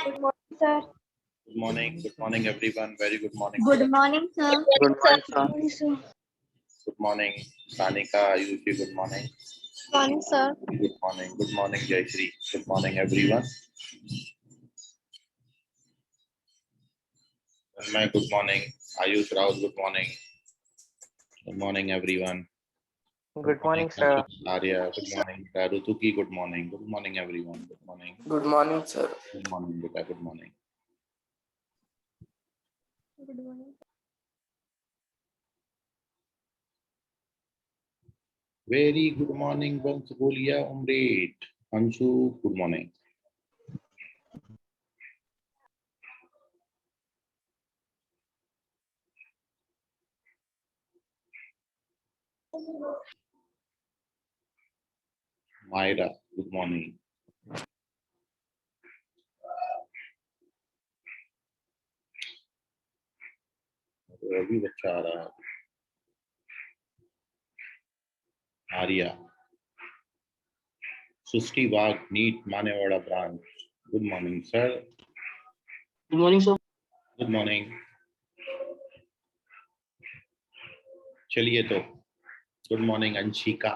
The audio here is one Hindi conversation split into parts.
Good morning, sir. Good morning everyone. Very good morning. Good morning, sir. Good morning, sir. Good morning, sir. Good morning, Sanika, Ayushi. Good morning. Morning, sir. Good morning. Good morning, Jayashree. Good morning, everyone. My good morning, Ayush Rao. Good morning. Good morning, everyone. Good morning, sir. Arya. Good morning. Rutuki. Good morning. Good morning, everyone. Good morning. Good morning, sir. Good morning, Beta. Good morning. Good morning. Very good morning, Vansugolia Umrate. Anshu. Good morning. Myra. Good morning. अभी बच्चा आ रहा है. Arya. Susti Wag, NEET Manewada branch. Good morning, sir. Good morning, sir. Good morning. चलिए तो good morning Anshika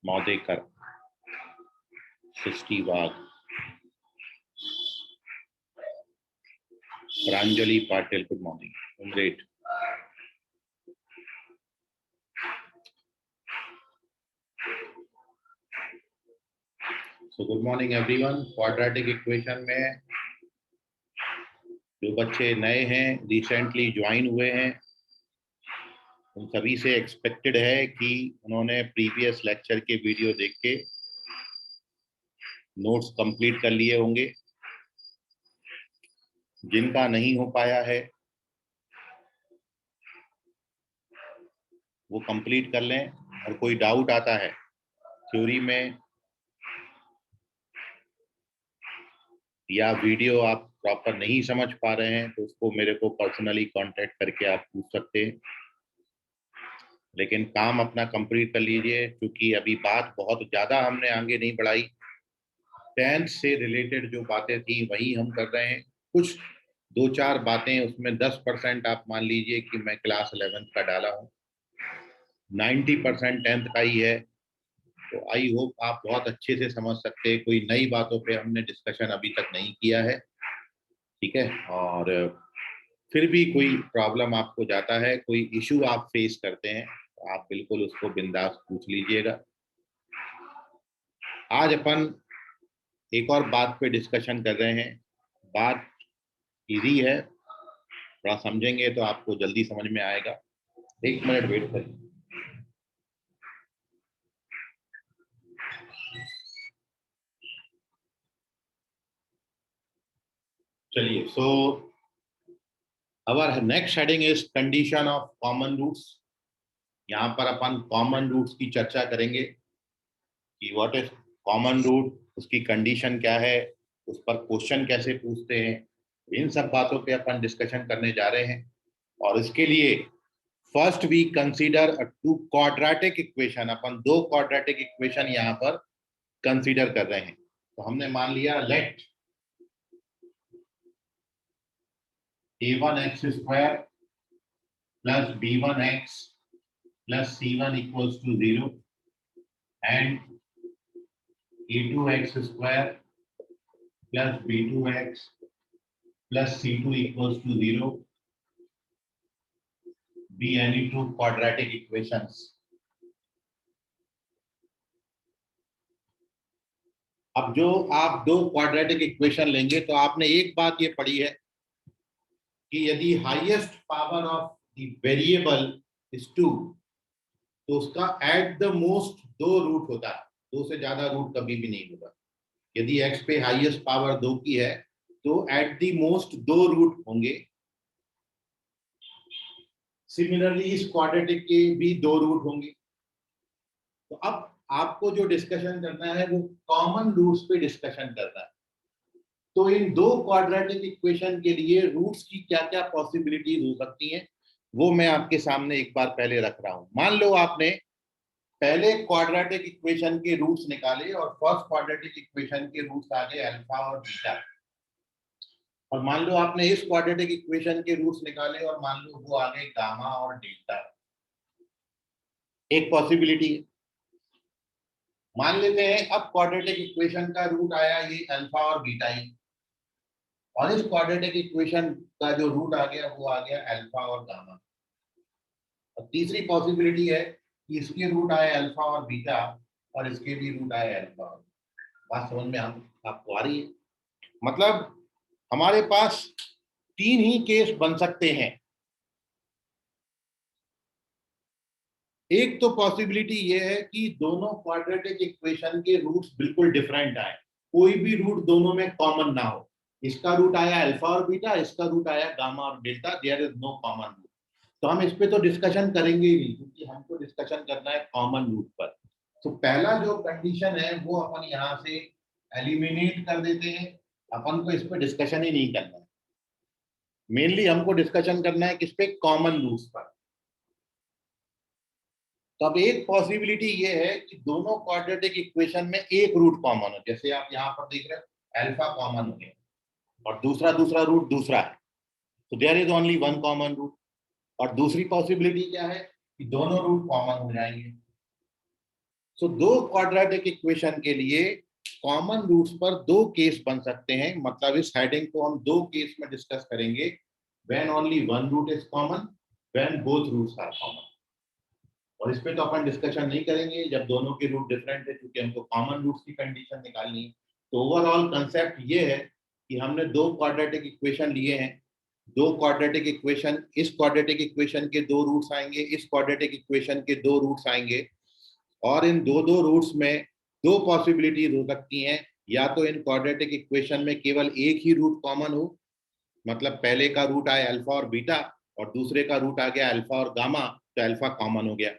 Maudekar, Srushti Wagh, Pranjali Patil. Good morning. Great. So good morning everyone. Quadratic equation में जो बच्चे नए हैं, रिसेंटली ज्वाइन हुए हैं, उन सभी से एक्सपेक्टेड है कि उन्होंने प्रीवियस लेक्चर के वीडियो देख के नोट्स कंप्लीट कर लिए होंगे. जिनका नहीं हो पाया है वो कंप्लीट कर लें. और कोई डाउट आता है थ्योरी में या वीडियो आप प्रॉपर नहीं समझ पा रहे हैं तो उसको मेरे को पर्सनली कांटेक्ट करके आप पूछ सकते हैं. लेकिन काम अपना कंप्लीट कर लीजिए, क्योंकि अभी बात बहुत ज़्यादा हमने आगे नहीं बढ़ाई. 10th से रिलेटेड जो बातें थी वही हम कर रहे हैं. कुछ 2-4 बातें उसमें 10% आप मान लीजिए कि मैं क्लास 11th का डाला हूँ, 90% 10th का ही है. तो आई होप आप बहुत अच्छे से समझ सकते हैं. कोई नई बातों पे हमने डिस्कशन अभी तक नहीं किया है, ठीक है. और फिर भी कोई प्रॉब्लम आपको जाता है, कोई इशू आप फेस करते हैं, तो आप बिल्कुल उसको बिंदास पूछ लीजिएगा. आज अपन एक और बात पे डिस्कशन कर रहे हैं. बात इजी है, थोड़ा समझेंगे तो आपको जल्दी समझ में आएगा. 1 मिनट वेट करिए. चलिए. So our next heading is condition of common roots. यहाँ पर अपन कॉमन रूट्स की चर्चा करेंगे कि व्हाट इज कॉमन रूट, उसकी कंडीशन क्या है, उस पर क्वेश्चन कैसे पूछते हैं. इन सब बातों पे अपन डिस्कशन करने जा रहे हैं. और इसके लिए first we consider 2 quadratic equation. अपन 2 क्वाड्रेटिक इक्वेशन यहाँ पर कंसीडर कर रहे हैं. तो हमने मान लिया late a1x square plus b1x plus c1 equals to 0 and a2x square plus b2x plus c2 equals to 0 be any two quadratic equations. अब जो आप 2 क्वाड्रेटिक इक्वेशन लेंगे तो आपने एक बात ये पढ़ी है कि यदि highest power of the variable is 2 तो उसका एट द मोस्ट 2 रूट होता है. 2 से ज्यादा रूट कभी भी नहीं होगा. यदि x पे हाईएस्ट पावर 2 की है तो एट द मोस्ट 2 रूट होंगे. सिमिलरली इस क्वाड्रेटिक के भी 2 रूट होंगे. तो अब आपको जो डिस्कशन करना है वो कॉमन रूट्स पे डिस्कशन करना है. तो इन 2 क्वाड्रेटिक इक्वेशन के लिए रूट्स की क्या क्या पॉसिबिलिटीज हो सकती हैं वो मैं आपके सामने एक बार पहले रख रहा हूं. मान लो आपने पहले क्वाड्रेटिक इक्वेशन के रूट्स निकाले और फर्स्ट क्वाड्रेटिक इक्वेशन के रूट्स आ गए अल्फा और बीटा. और मान लो आपने इस क्वाड्रेटिक इक्वेशन के रूट्स निकाले और मान लो वो आ गए गामा और डेल्टा। एक पॉसिबिलिटी है। मान लेते हैं अब क्वाड्रेटिक इक्वेशन का रूट आया ये अल्फा और बीटा ही, और इस क्वाड्रेटिक इक्वेशन का जो रूट आ गया वो आ गया अल्फा और गामा। और तीसरी पॉसिबिलिटी है कि इसके रूट आए अल्फा और बीटा और इसके भी रूट आए अल्फा। बात समझ में आपको आ रही है? मतलब हमारे पास तीन ही केस बन सकते हैं। एक तो पॉसिबिलिटी ये है कि दोनों क्वाड्रेटिक इक्वेशन के रूट्स बिल्कुल डिफरेंट आए, कोई भी रूट दोनों में कॉमन ना हो। इसका रूट आया अल्फा और बीटा, इसका रूट आया गामा और delta, there is no common root. तो हम इस पे तो डिस्कशन करेंगे ही नहीं, क्योंकि हमको डिस्कशन करना है कॉमन रूट पर। तो पहला जो कंडीशन है वो अपन यहाँ से एलिमिनेट कर देते हैं। अपन को इस पे डिस्कशन ही नहीं करना है। मेनली हमको डिस्कशन करना है किस पे? कॉमन रूट्स पर। तो अब एक पॉसिबिलिटी ये है कि दोनों क्वाड्रेटिक इक्वेशन में एक रूट कॉमन हो। जैसे आप यहाँ पर देख रहे हो अल्फा कॉमन हो गया और दूसरा रूट दूसरा है, तो there is only one common root. और दूसरी पॉसिबिलिटी क्या है कि दोनों रूट कॉमन हो जाएंगे। सो दो क्वाड्रेटिक इक्वेशन के लिए कॉमन रूट्स पर दो केस बन सकते हैं। मतलब इस हेडिंग को हम दो केस में डिस्कस करेंगे, when only one root is common, when both roots are common. और इस पे तो अपन डिस्कशन नहीं करेंगे जब दोनों के रूट डिफरेंट है, क्योंकि हमको कॉमन रूट्स की कंडीशन निकालनी है। तो ओवरऑल कंसेप्ट ये है कि हमने दो क्वाड्रेटिक इक्वेशन लिए हैं। दो क्वाड्रेटिक इक्वेशन, इस क्वाड्रेटिक इक्वेशन के दो रूट्स आएंगे, इस क्वाड्रेटिक इक्वेशन के दो रूट्स आएंगे। और इन दो दो रूट्स में दो पॉसिबिलिटीज हो सकती हैं। या तो इन क्वाड्रेटिक इक्वेशन में केवल एक ही रूट कॉमन हो, मतलब पहले का रूट आए अल्फा और बीटा और दूसरे का रूट आ गया अल्फा और गामा, तो अल्फा कॉमन हो गया।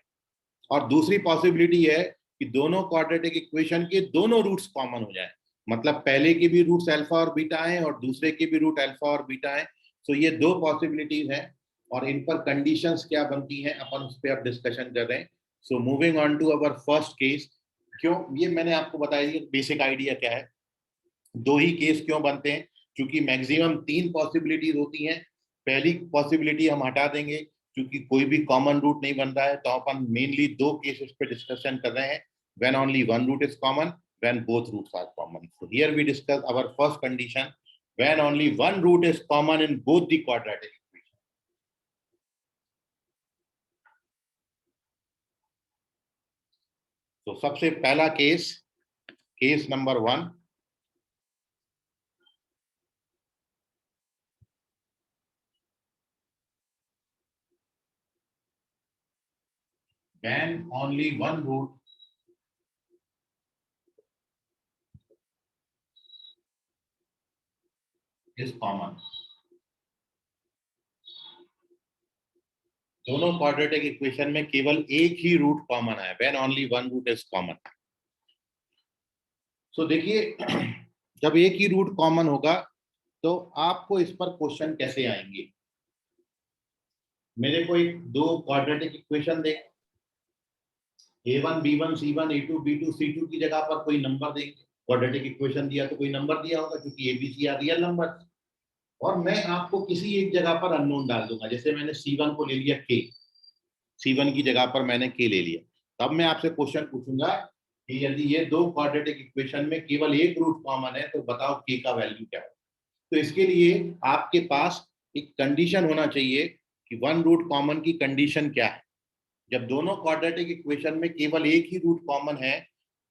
और दूसरी पॉसिबिलिटी है कि दोनों क्वाड्रेटिक इक्वेशन के दोनों रूट्स कॉमन हो जाए, मतलब पहले के भी रूट्स अल्फा और बीटा आए और दूसरे के भी रूट अल्फा और बीटा आए। तो ये दो पॉसिबिलिटीज हैं और इन पर कंडीशंस क्या बनती हैं अपन उस पर अब डिस्कशन कर रहे हैं। So moving on to our first case. क्यों ये मैंने आपको बताया, बेसिक आइडिया क्या है, दो ही केस क्यों बनते हैं? क्योंकि मैक्सिमम तीन पॉसिबिलिटीज होती हैं। पहली पॉसिबिलिटी हम हटा देंगे क्योंकि कोई भी कॉमन रूट नहीं बन रहा है, तो अपन मेनली दो केसेस पे डिस्कशन कर रहे हैं, when only one root is common, when both roots are common. So here we discuss our first condition, when only one root is common in both the quadratic equation. तो सबसे पहला case, case number 1, when only one root is common। दोनों क्वाड्रेटिक इक्वेशन में केवल एक ही रूट कॉमन है, when only one root is common। सो देखिए जब एक ही रूट कॉमन होगा तो आपको इस पर क्वेश्चन कैसे आएंगे। मेरे को एक दो क्वाड्रेटिक इक्वेशन दे, a1 b1 c1 a2 b2 c2 की जगह पर कोई नंबर देंगे। क्वाड्रेटिक इक्वेशन दिया तो कोई नंबर दिया होगा, क्योंकि abc आर रियल नंबर। और मैं आपको किसी एक जगह पर अननोन डाल दूंगा। जैसे मैंने c1 को ले लिया k, c1 की जगह पर मैंने k ले लिया। तब मैं आपसे क्वेश्चन पूछूंगा कि यदि ये दो क्वाड्रेटिक इक्वेशन में केवल एक रूट कॉमन है तो बताओ k का वैल्यू क्या है। तो इसके लिए आपके पास एक कंडीशन होना चाहिए कि वन रूट कॉमन की कंडीशन क्या है। जब दोनों क्वाड्रेटिक इक्वेशन में केवल एक ही रूट कॉमन है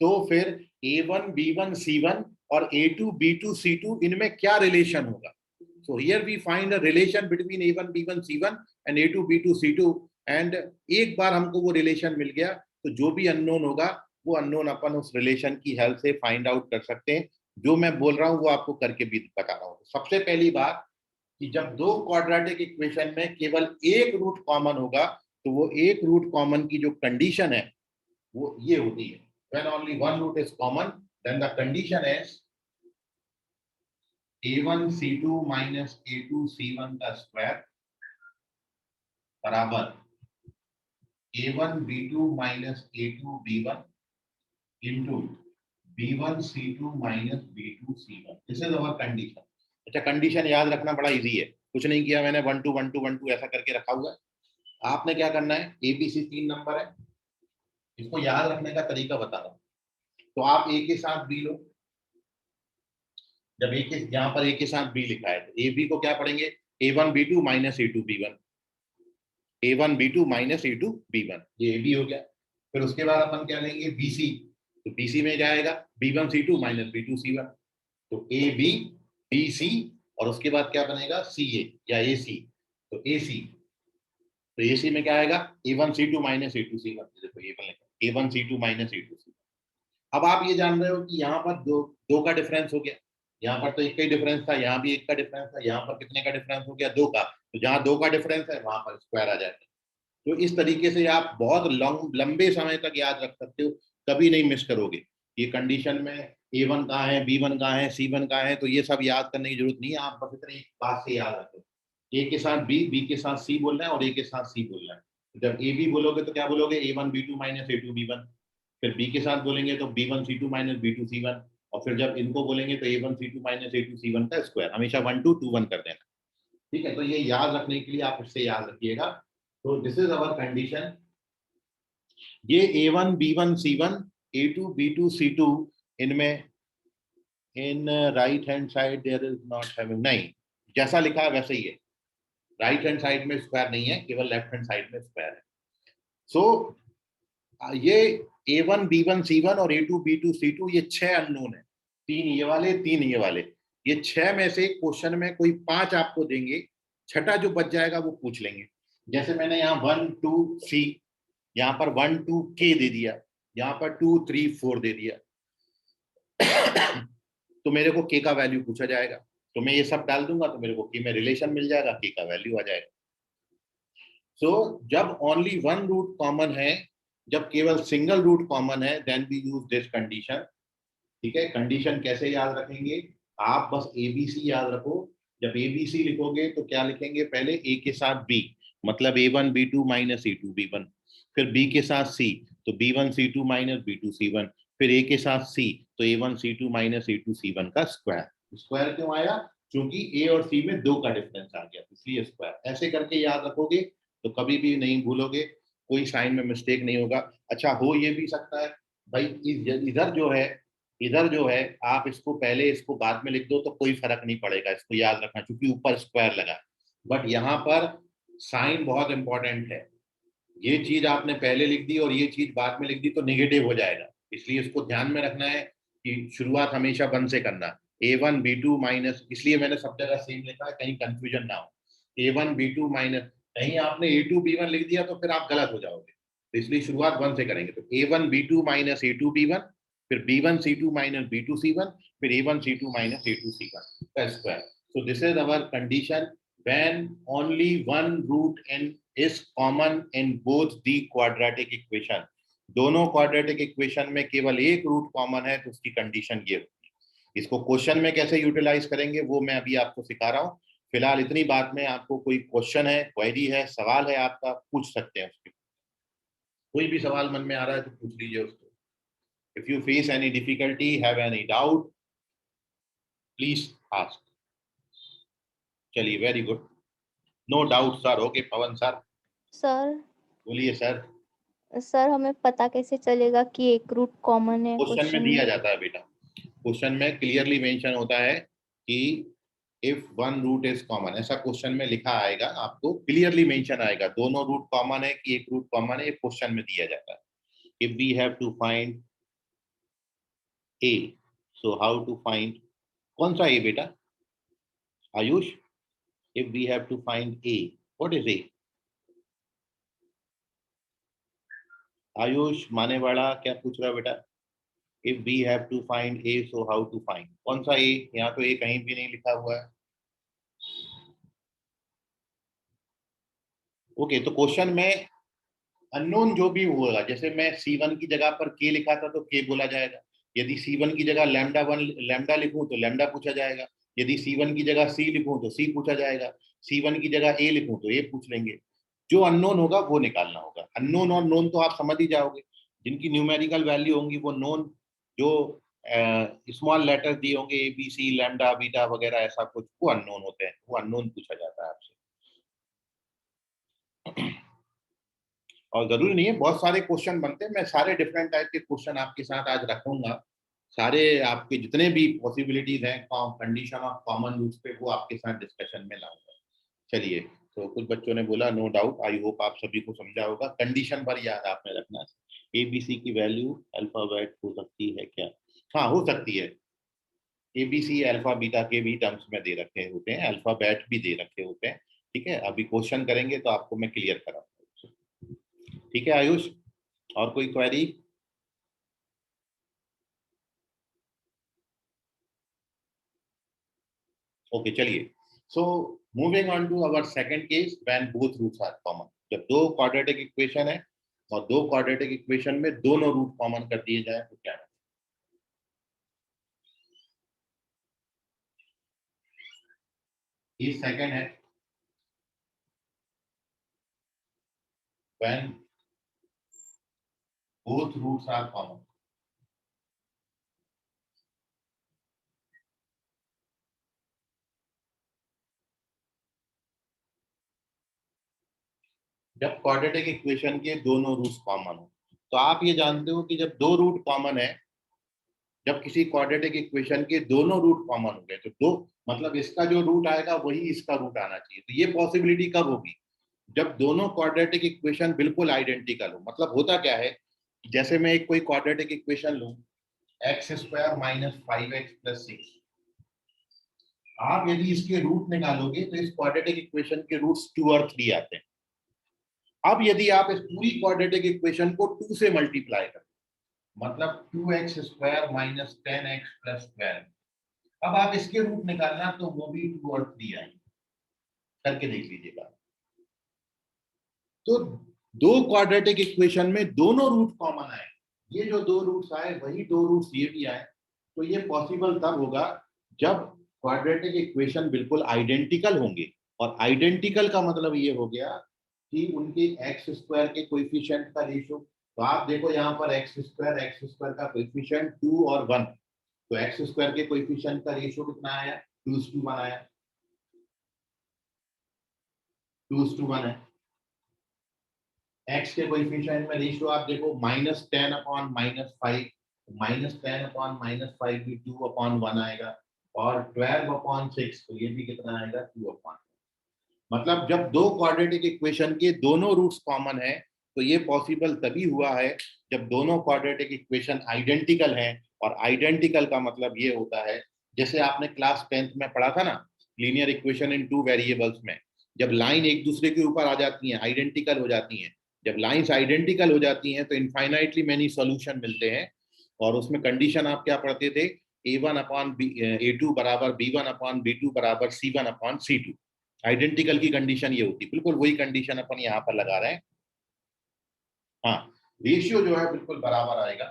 तो फिर a1 b1 c1 और a2 b2 c2 इनमें क्या रिलेशन होगा। So here we find a relation between a1 b1 c1 and a2 b2 c2। And एक बार हमको वो रिलेशन मिल गया तो जो भी अननोन होगा वो अननोन अपन उस रिलेशन की हेल्प से फाइंड आउट कर सकते हैं। जो मैं बोल रहा हूँ वो आपको करके भी बता रहा हूँ। सबसे पहली बात कि जब दो क्वाड्रेटिक इक्वेशन में केवल एक रूट कॉमन होगा तो वो एक रूट कॉमन की जो कंडीशन है वो ये होती है, when only one root is common then the condition is a1 c2 minus a2 c1 का स्क्वायर बराबर a1 b2 minus a2 b1 into b1 c2 minus b2 c1। This is our condition। अच्छा, कंडीशन याद रखना बड़ा इजी है, कुछ नहीं किया मैंने, 1 2 1 2 1 2 ऐसा करके रखा हुआ है। आपने क्या करना है, ABC 3 नंबर है, इसको याद रखने का तरीका बता रहा हूँ। तो आप A के साथ B लो, जब A के यहाँ पर A के साथ B लिखा है तो AB को क्या पढ़ेंगे, A1 B2 minus A2 B1, A1 B2 minus A2 B1, ये AB हो गया। फिर उसके बाद अपन क्या लेंगे, BC, तो BC में जाएगा B1 C2 minus B2 C1, तो AB BC और उसके बाद क्या बनेगा, CA या AC, तो AC, तो AC में क्या आएगा, A1 C2 minus A2 C1, देखो A1 C2 minus A2 C1। अब आप ये जान रहे हो कि यहाँ पर दो का डिफरेंस हो गया, यहाँ पर तो एक का ही डिफरेंस था, यहाँ भी एक का डिफरेंस था, यहाँ पर कितने का डिफरेंस हो गया, 2 का, तो जहाँ 2 का डिफरेंस है वहां पर स्क्वायर आ जाता है। तो इस तरीके से आप बहुत लंबे समय तक याद रख सकते हो, कभी नहीं मिस करोगे। ये कंडीशन में A1 कहाँ है, B1 कहाँ है, C1 कहाँ है, तो ये सब याद करने की जरूरत नहीं है, आप बस इतनी बात से याद रखो, A के साथ B के साथ C बोलना है और A के साथ C बोलना है। जब AB बोलोगे तो क्या बोलोगे, A1 B2 minus A2 B1, फिर B के साथ बोलेंगे तो B1 C2 minus B2 C1, और फिर जब इनको बोलेंगे तो A1 C2 minus A2 C1 का स्क्वायर, हमेशा 1 2 2 1 कर देना। ठीक है, तो ये याद रखने के लिए आप इससे याद रखिएगा। तो दिस इज अवर कंडीशन, ये A1 B1 C1 A2 B2 C2, इनमें in right hand side there is not having, नहीं, जैसा लिखा है वैसे ही है, राइट हैंड साइड में स्क्वायर नहीं है, केवल लेफ्ट हैंड साइड में स्क्वायर है। सो ये A1 B1 C1 और A2 B2 C2 ये 6 अननोन है, 3 ये वाले 3 ये वाले, ये 6 में से क्वेश्चन में कोई 5 आपको देंगे, छठा जो बच जाएगा वो पूछ लेंगे। जैसे मैंने यहाँ 1 2 C, यहाँ पर 1 2 K दे दिया, यहाँ पर 2 3 4 दे दिया तो मेरे को K का वैल्यू पूछा जाएगा, तो मैं ये सब डाल दूंगा तो मेरे को K में रिलेशन मिल जाएगा, K का वैल्यू आ जाएगा। सो जब ओनली वन रूट कॉमन है, जब केवल सिंगल रूट कॉमन है, then we use this condition. ठीक है, कंडीशन कैसे याद रखेंगे, आप बस ABC याद रखो, जब ABC लिखोगे तो क्या लिखेंगे, पहले A के साथ B, मतलब A1 B2 minus A2 B1, फिर B के साथ C, तो B1 C2 minus B2 C1, फिर A के साथ C, तो A1 C2 minus A2 C1 का स्क्वायर। स्क्वायर क्यों आया, क्योंकि A और C में 2 का डिफरेंस आ गया, इसलिए स्क्वायर। ऐसे करके याद रखोगे तो कभी भी नहीं भूलोगे, कोई साइन में मिस्टेक नहीं होगा। अच्छा, हो ये भी सकता है भाई, इधर जो है आप इसको पहले इसको बाद में लिख दो तो कोई फर्क नहीं पड़ेगा, इसको याद रखना क्योंकि ऊपर स्क्वायर लगा, बट यहाँ पर साइन बहुत इंपॉर्टेंट है। ये चीज आपने पहले लिख दी और ये चीज बाद में लिख दी तो निगेटिव हो जाएगा, इसलिए इसको ध्यान में रखना है कि शुरुआत हमेशा 1 से करना। A1 B2 माइनस, इसलिए मैंने सब जगह सेम लिखा है, कहीं कंफ्यूजन ना हो। A1 B2 माइनस, कहीं आपने A2 B1 लिख दिया तो फिर आप गलत हो जाओगे, तो इसलिए शुरुआत 1 से करेंगे। तो A1 B2 minus A2 B1, फिर B1 C2 minus B2 C1, फिर A1 C2 minus A2 C1 का square. So this is our condition when only one root n is common in both the quadratic equation। दोनों क्वाड्रेटिक इक्वेशन में केवल एक रूट कॉमन है तो उसकी कंडीशन ये होगी। इसको क्वेश्चन में कैसे यूटिलाइज करेंगे वो मैं अभी आपको सिखा रहा हूँ। फिलहाल इतनी बात में आपको कोई क्वेश्चन है, क्वेरी है, सवाल है आपका, पूछ सकते हैं उसके, कोई भी सवाल मन में आ रहा है तो पूछ लीजिए उसको। If you face any difficulty, have any doubt, please ask. चलिए, very good, no doubt sir. Okay Pawan sir, sir बोलिए सर। सर हमें पता कैसे चलेगा कि एक रूट कॉमन है क्वेश्चन में दिया जाता है बेटा, क्वेश्चन में क्लियरली मेंशन होता है कि if one root is common, ऐसा क्वेश्चन में लिखा आएगा, आपको क्लियरली मेंशन आएगा, दोनों रूट कॉमन है कि एक रूट कॉमन है, क्वेश्चन में दिया जाता है। If we have to find a, so how to find, कौन सा ए बेटा, Ayush? If we have to find a, what is a? Ayush Manewada क्या पूछ रहा है बेटा? If we have to find a, so how to find, कौन सा ए? यहाँ तो ए कहीं भी नहीं लिखा हुआ है। ओके, तो क्वेश्चन में अननोन जो भी होगा, जैसे मैं C1 की जगह पर K लिखा था तो K बोला जाएगा, यदि C1 की जगह लैम्डा लिखूं तो लैम्डा पूछा जाएगा, यदि C1 की जगह C लिखूं तो C पूछा जाएगा, C1 की जगह A लिखूं तो A पूछ लेंगे। जो अननोन होगा वो निकालना होगा। अननोन और नोन तो आप समझ ही जाओगे, जिनकी न्यूमेरिकल वैल्यू होंगी वो नोन, जो स्मॉल लेटर्स दिए होंगे a b c lambda beta वगैरह, ऐसा कुछ, वो अननोन होते हैं, वो अननोन पूछा जाता है आपसे। और जरूरी नहीं है, बहुत सारे क्वेश्चन बनते हैं, मैं सारे डिफरेंट टाइप के क्वेश्चन आपके साथ आज रखूंगा, सारे आपके जितने भी पॉसिबिलिटीज हैं कंडीशन ऑफ कॉमन रूट्स पे, वो आपके साथ डिस्कशन में लाऊंगा। चलिए, तो कुछ बच्चों ने बोला नो डाउट, आई होप आप सभी को समझा होगा। कंडीशन पर याद आपने रखना है, एबीसी की वैल्यू अल्फाबेट हो सकती है क्या? हाँ, हो सकती है। एबीसी अल्फा बीटा के भी टर्म्स में दे रखे होते हैं, अल्फाबेट भी दे रखे होते हैं। ठीक है, अभी क्वेश्चन करेंगे तो आपको मैं क्लियर कराऊंगा। ठीक है आयुष, और कोई क्वेरी? ओके, चलिए। So moving on to our second case, when both roots are common. जब दो क्वाड्रेटिक इक्वेशन है और दो क्वाड्रेटिक इक्वेशन में दोनों रूट कॉमन कर दिए जाए तो क्या है? ये सेकंड है, when both roots are common. जब क्वाड्रेटिक इक्वेशन के दोनों रूट्स कॉमन हो, तो आप ये जानते हो कि जब दो रूट कॉमन है, जब किसी क्वाड्रेटिक इक्वेशन के दोनों रूट कॉमन हो गए, तो दो मतलब इसका जो रूट आएगा वही इसका रूट आना चाहिए। तो ये पॉसिबिलिटी कब होगी? जब दोनों क्वाड्रेटिक इक्वेशन बिल्कुल आइडेंटिकल हो। मतलब होता क्या है, जैसे मैं एक कोई क्वाड्रेटिक इक्वेशन लूं, x square minus 5x plus 6, आप यदि इसके रूट निकालोगे तो इस क्वाड्रेटिक इक्वेशन के रूट्स 2 और 3 आते हैं। अब यदि आप इस पूरी क्वाड्रेटिक इक्वेशन को 2 से मल्टीप्लाई करें, मतलब 2x square minus 10x plus 12, अब आप इसके रूट निकालना तो वो भी 2 और 3 आएंगे, करके देख लीजिएगा। तो दो क्वाड्रेटिक इक्वेशन में दोनों रूट कॉमन आए, ये जो दो रूट्स आए वही दो रूट्स ये भी आए, तो ये पॉसिबल तब होगा जब क्वाड्रेटिक इक्वेशन बिल्कुल आइडेंटिकल होंगे। और आइडेंटिकल का मतलब ये हो गया कि उनके एक्स स्क्वायर के कोएफिशिएंट का रेशियो। तो आप देखो यहाँ पर एक्स स्क्वायर का कोएफिशिएंट 2 और 1, तो एक्स स्क्वायर के कोएफिशिएंट का रेशियो कितना आया? 2:1 आया, 2:1 है। एक्स के कोएफिशिएंट में रेशियो आप देखो -10/-5, -10/-5 भी 2/1 आएगा, और 12/6, तो ये भी कितना आएगा? 2/1। मतलब जब दो क्वाड्रेटिक इक्वेशन के दोनों रूट्स कॉमन है, तो ये पॉसिबल तभी हुआ है जब दोनों क्वाड्रेटिक इक्वेशन आइडेंटिकल हैं। और आइडेंटिकल का मतलब ये होता है, जैसे आपने क्लास 10th में पढ़ा था ना, linear equation in two variables में, जब लाइन एक दूसरे के ऊपर आ जाती हैं, आइडेंटिकल हो जाती हैं, जब लाइंस आइडेंटिकल हो जाती हैं तो इनफाइनाइटली मेनी सॉल्यूशन मिलते हैं। और उसमें कंडीशन आप क्या पढ़ते थे? A1/A2 बराबर B1/B2 बराबर C1/C2। आइडेंटिकल की कंडीशन ये होती है, बिल्कुल वही कंडीशन अपन यहाँ पर लगा रहे हैं। हाँ, रेशियो जो है बिल्कुल बराबर आएगा।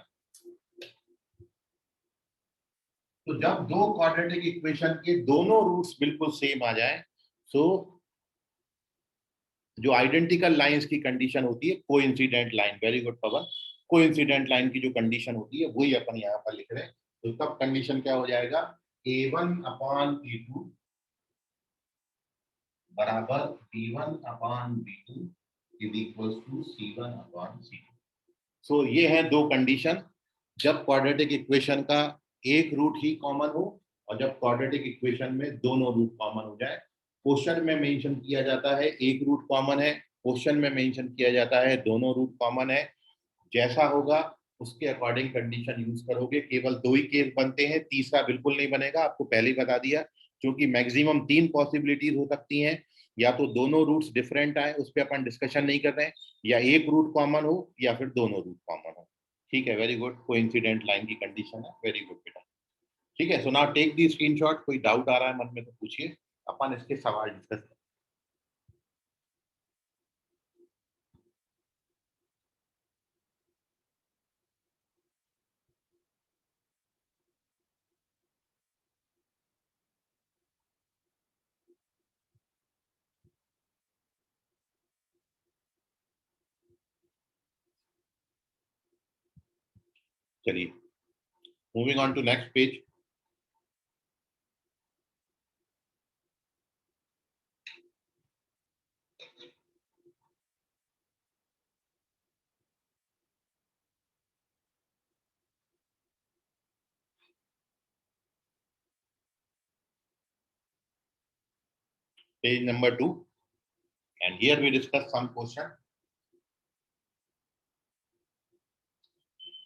तो जब दो क्वाड्रेटिक इक्वेशन के दोनों रूट्स बिल्कुल सेम आ जाए, तो जो आइडेंटिकल लाइंस की कंडीशन होती है, कोइंसिडेंट लाइन, वेरी गुड पवन, कोइंसिडेंट लाइन की जो कंडीशन होती है वही अपन यहाँ पर लिख रहे हैं। तो तब कंडीशन क्या हो जाएगा? A1/A2 बराबर B1/B2 is equal to C1/C2। सो ये है दो कंडीशन, जब क्वाड्रेटिक इक्वेशन का एक रूट ही कॉमन हो और जब क्वाड्रेटिक इक्वेशन में दोनों रूट कॉमन हो जाए। क्वेश्चन में मेंशन किया जाता है एक रूट कॉमन है, क्वेश्चन में मेंशन किया जाता है दोनों रूट कॉमन है। जैसा होगा उसके अकॉर्डिंग कंडीशन यूज करोगे। केवल दो ही केस बनते हैं, तीसरा बिल्कुल नहीं बनेगा, आपको पहले ही बता दिया। क्योंकि मैक्सिमम 3 पॉसिबिलिटीज हो सकती हैं, या तो दोनों रूट्स डिफरेंट आए, उस पर अपन डिस्कशन नहीं कर रहे हैं, या एक रूट कॉमन हो या फिर दोनों रूट कॉमन हो। ठीक है, वेरी गुड, कोइंसिडेंट लाइन की कंडीशन है, वेरी गुड बेटा। ठीक है, so now take the screenshot. कोई डाउट आ रहा है मन में तो पूछिए, अपन इसके सवाल डिस्कस करें। चलिए, Moving on to next page. Page number 2, and here we discuss some question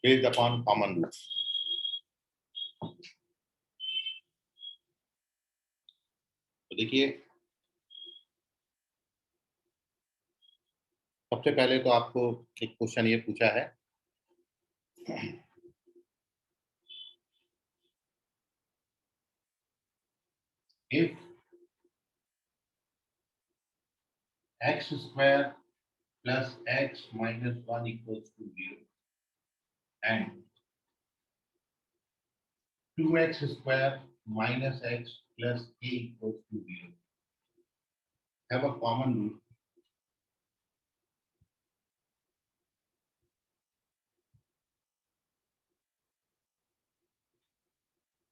based upon common roots. तो देखिए, सबसे पहले तो आपको एक क्वेश्चन ये पूछा है, if x square plus x minus 1 equals to 0 and 2x square minus x plus a equals to 0 have a common root,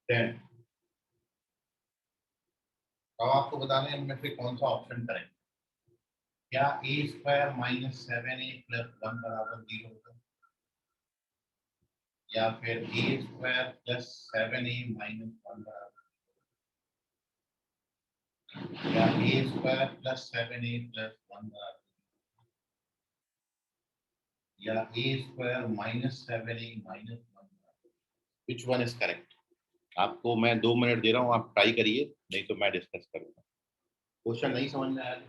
then अब आपको बताना है इनमें से कौन सा ऑप्शन करें। क्या a square minus 7a plus 1 बराबर 0 होगा, या फिर a square plus 7a minus 1 बराबर, या a square plus 7a plus 1 बराबर, या a square minus 7a minus 1 बराबर। विच वन इज करेक्ट? आपको मैं 2 मिनट दे रहा हूँ, आप ट्राई करिए, नहीं तो मैं डिस्कस करूंगा। क्वेश्चन नहीं समझ में आया?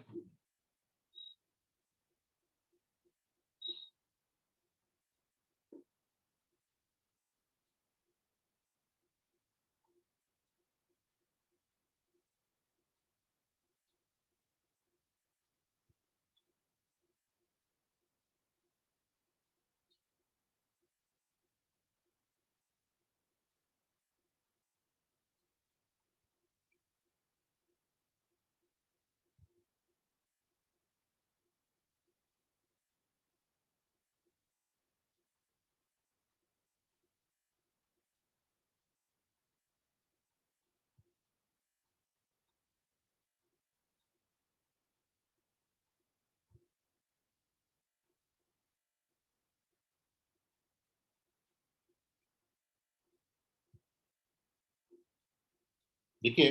देखिए,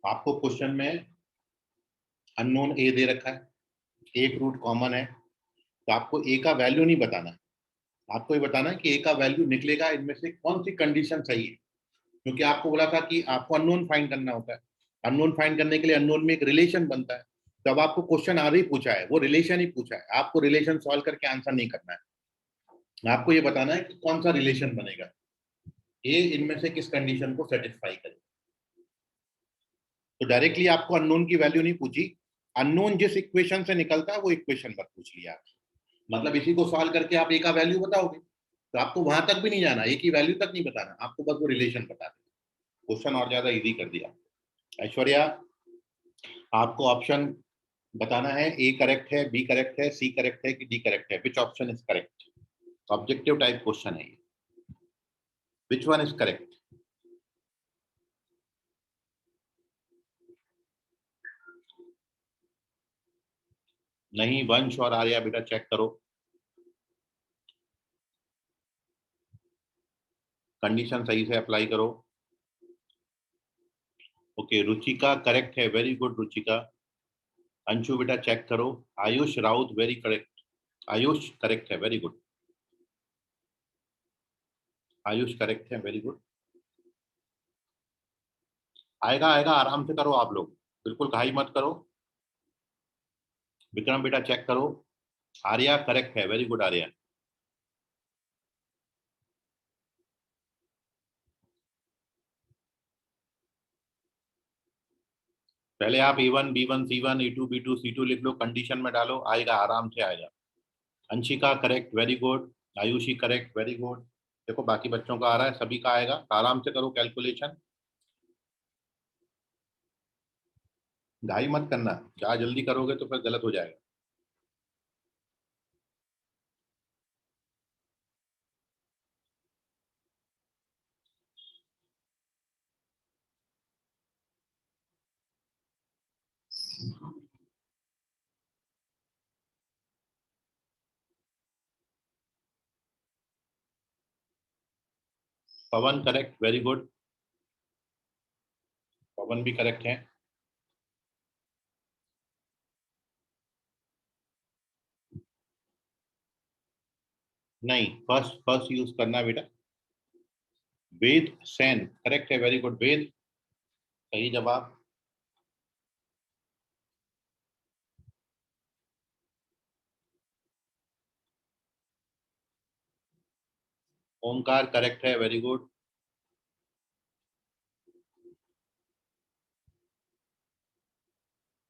आपको क्वेश्चन में अननोन ए दे रखा है, एक रूट कॉमन है, तो आपको ए का वैल्यू नहीं बताना है, आपको ये बताना है कि ए का वैल्यू निकलेगा इनमें से कौन सी कंडीशन सही है, क्योंकि आपको बोला था कि आपको अननोन फाइंड करना होता है। अननोन फाइंड करने के लिए अननोन में एक रिलेशन बनता है, तो अब आपको क्वेश्चन आगे ही पूछा है, वो रिलेशन ही पूछा है, आपको रिलेशन सॉल्व करके आंसर नहीं करना है, आपको ये बताना है कि कौन सा रिलेशन बनेगा, ए इनमें से किस कंडीशन को सेटिस्फाई करे। तो डायरेक्टली आपको अननोन की वैल्यू नहीं पूछी, अननोन जिस इक्वेशन से निकलता है वो इक्वेशन पर पूछ लिया, मतलब इसी को सॉल्व करके आप ए का वैल्यू बताओगे, तो आपको वहां तक भी नहीं जाना, ए की वैल्यू तक नहीं बताना, आपको बस वो रिलेशन बता देना, क्वेश्चन और ज्यादा इजी कर दिया। ऐश्वर्या, आपको ऑप्शन बताना है, ए करेक्ट है, बी करेक्ट है, सी करेक्ट है कि डी करेक्ट है, which option is correct? Objective type question है, विच वन इज करेक्ट? नहीं, वंश और आर्या बेटा चेक करो, कंडीशन सही से अप्लाई करो। ओके, रुचिका करेक्ट है, वेरी गुड रुचिका। अंशु बेटा चेक करो। Ayush Raut very correct, Ayush correct है, वेरी गुड, आयुष करेक्ट है, वेरी गुड। आएगा आएगा, आराम से करो आप लोग, बिल्कुल घाई मत करो। विक्रम बेटा चेक करो। आर्या करेक्ट है, वेरी गुड आर्या। पहले आप E1 B1 C1 E2 B2 C2 लिख लो, कंडीशन में डालो, आएगा, आराम से आएगा। Anshika correct, very good. Ayushi correct, very good. देखो बाकी बच्चों का आ रहा है, सभी का आएगा, आराम से करो कैलकुलेशन, ढाई मत करना, क्या जल्दी करोगे तो फिर गलत हो जाएगा। पवन करेक्ट, वेरी गुड, पवन भी करेक्ट है। नहीं, फर्स्ट फर्स्ट यूज करना बेटा। वेद सेन करेक्ट है, वेरी गुड वेद, सही जवाब। ओंकार करेक्ट है, वेरी गुड।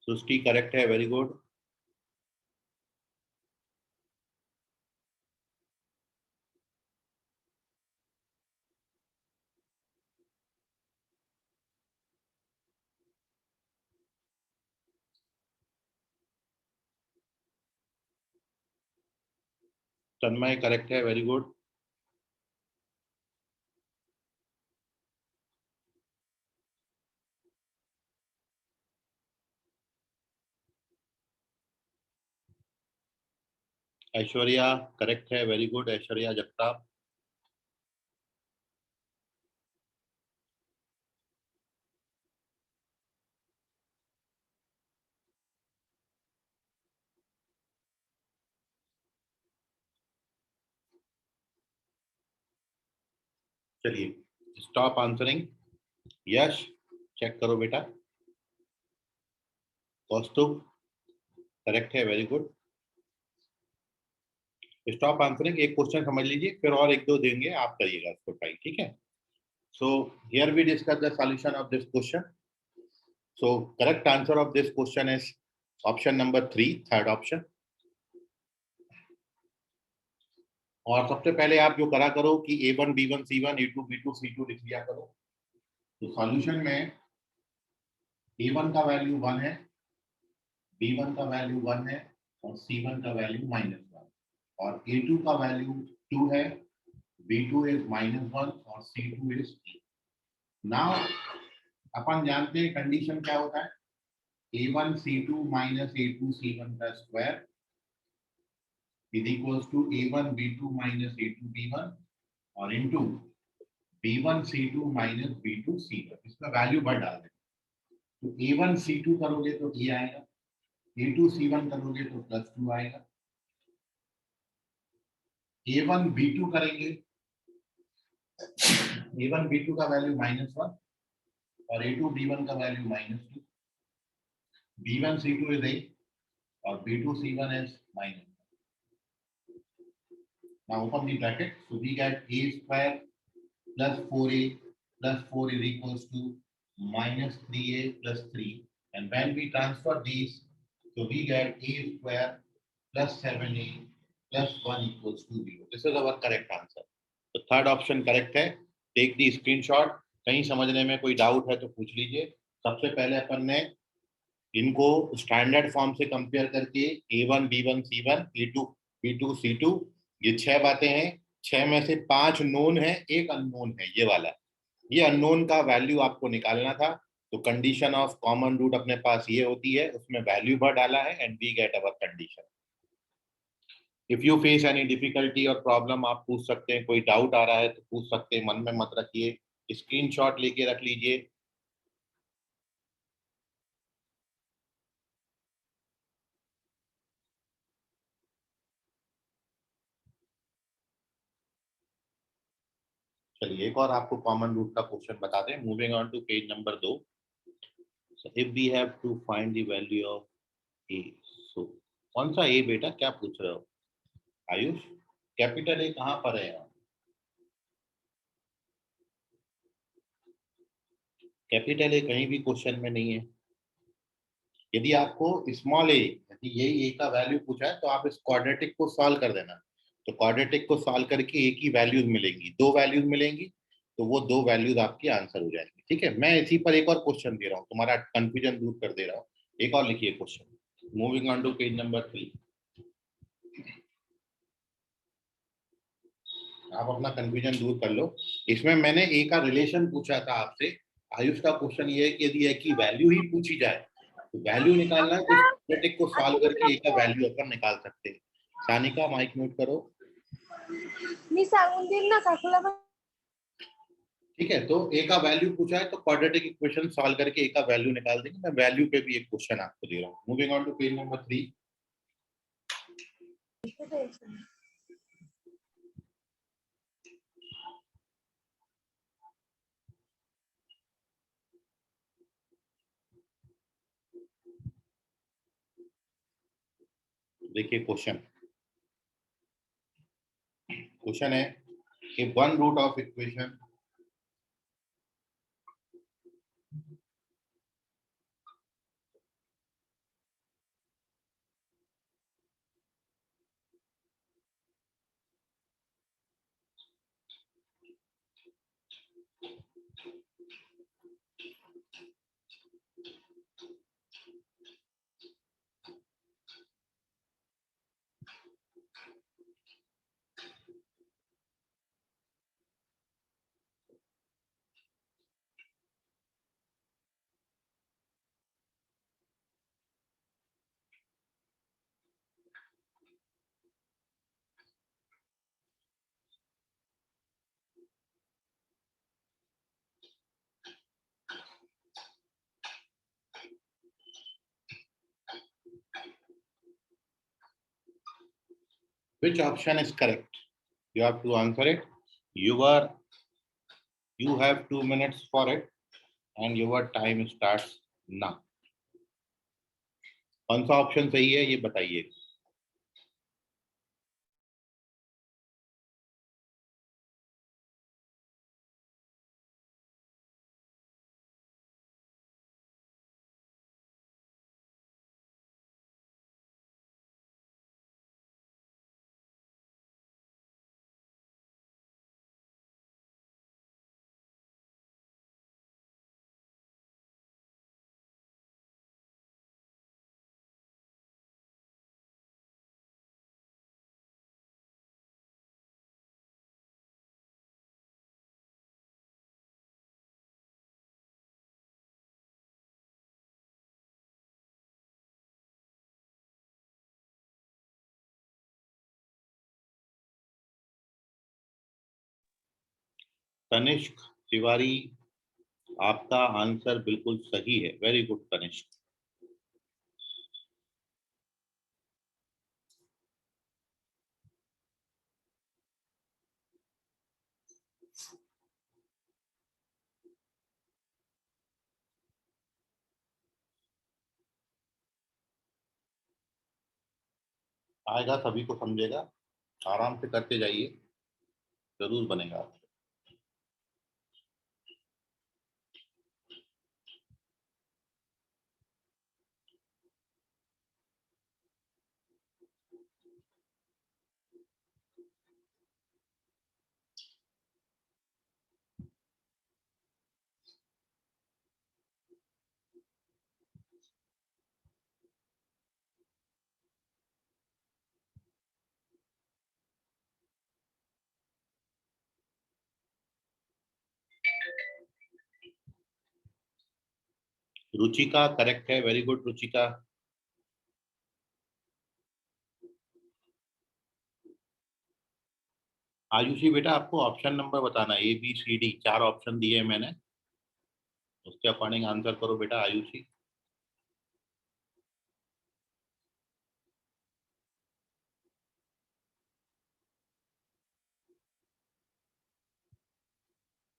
सृष्टि करेक्ट है, वेरी गुड। तन्मय करेक्ट है, वेरी गुड। ऐश्वर्या करेक्ट है, वेरी गुड, ऐश्वर्या जगताप। चलिए स्टॉप आंसरिंग। यश चेक करो बेटा। कौस्तुभ करेक्ट है, वेरी गुड। स्टॉप आंसरिंग, एक क्वेश्चन समझ लीजिए, फिर और एक दो देंगे, आप करिएगा इसको ट्राई, ठीक है। So here we discuss the solution of this question. So correct answer of this question is option number 3, third option. और सबसे पहले आप जो करा करो कि A1 B1 C1 A2 B2 C2 लिख लिया करो। तो सॉल्यूशन में A1 का वैल्यू 1 है, B1 का वैल्यू 1 है और C1 का वैल्यू -1, और A2 का वैल्यू 2 है, B2 इज -1 और C2 इज 3। नाउ अपन जानते हैं कंडीशन क्या होता है, A1 C2 minus A2 C1 का square is equals to A1 B2 minus A2 B1 और into B1 C2 minus B2 C1। इसका वैल्यू बढ़ डाल दें, तो A1 C2 करोगे तो ये आएगा, A2 C1 करोगे तो +2 आएगा, A1 B2 करेंगे, A1 B2 का वैल्यू -1 और A2 B1 का वैल्यू -2, B1 C2 इज 8 और B2 C1 is -1। Now open the bracket, so we get A square plus 4A plus 4 is equals to -3A plus 3, and when we transfer these, so we get A square plus 7A plus 1 equals to 0. This is our correct answer. तो थर्ड ऑप्शन करेक्ट है। टेक दी स्क्रीनशॉट, कहीं समझने में कोई डाउट है तो पूछ लीजिए। सबसे पहले अपन ने इनको स्टैंडर्ड फॉर्म से कंपेयर करके A1 B1 C1 A2 B2 C2, ये 6 बातें हैं, 6 में से 5 नोन है, एक अननोन है, ये वाला। ये अननोन का वैल्यू आपको निकालना था, तो कंडीशन ऑफ कॉमन रूट अपने पास ये होती है, उसमें वैल्यू भर डाला है and we get our condition. If you face any difficulty और प्रॉब्लम, आप पूछ सकते हैं, कोई डाउट आ रहा है तो पूछ सकते हैं, मन में मत रखिए, स्क्रीनशॉट लेके रख लीजिए। चलिए एक और आपको कॉमन रूट का क्वेश्चन बता दें। Moving on to page number 2। So if we have to find the value of a, so कौन सा a बेटा, क्या पूछ रहे हो आयुष? कैपिटल ए कहाँ पर है? कैपिटल ए कहीं भी क्वेश्चन में नहीं है। यदि आपको स्मॉल ए, यदि ये ए का वैल्यू पूछा है, तो आप इस क्वाड्रेटिक को सॉल्व कर देना। तो क्वाड्रेटिक को सॉल्व करके ए की वैल्यूज मिलेंगी, 2 वैल्यूज मिलेंगी, तो वो 2 वैल्यूज आपकी आंसर हो जाएंगी। ठीक है, मैं इसी पर एक और क्वेश्चन दे रहा हूँ, तुम्हारा कंफ्यूजन दूर कर दे रहा हूँ। एक और लिखिए question. Moving on to page number 3। आप अपना कंफ्यूजन दूर कर लो। इसमें मैंने ए का रिलेशन पूछा था आपसे। आयुष का क्वेश्चन ये है कि यदि ए की वैल्यू ही पूछी जाए तो वैल्यू निकालना है तो इस क्वाड्रेटिक को सॉल्व करके ए का वैल्यू अपन निकाल सकते हैं। सानिका माइक म्यूट करो। मी सांगून देईल ना काकूला पण. ठीक है, तो ए का वैल्यू पूछा है तो क्वाड्रेटिक इक्वेशन सॉल्व करके ए का वैल्यू निकाल देंगे। मैं वैल्यू पे भी एक क्वेश्चन आपको दे रहा हूँ। Moving on to page number 3। देखिए क्वेश्चन है कि one root of equation which option is correct? You have to answer it. You have 2 minutes for it and your time starts now. कौन सा ऑप्शन सही है ये बताइए। तनिष्क तिवारी, आपका आंसर बिल्कुल सही है। Very good Tanishq. आएगा, सभी को समझेगा। आराम से करते जाइए, जरूर बनेगा। रुचिका करेक्ट है। Very good Ruchika. आयुषी बेटा, आपको ऑप्शन नंबर बताना, ABCD 4 ऑप्शन दिए हैं मैंने, उसके अकॉर्डिंग आंसर करो बेटा आयुषी।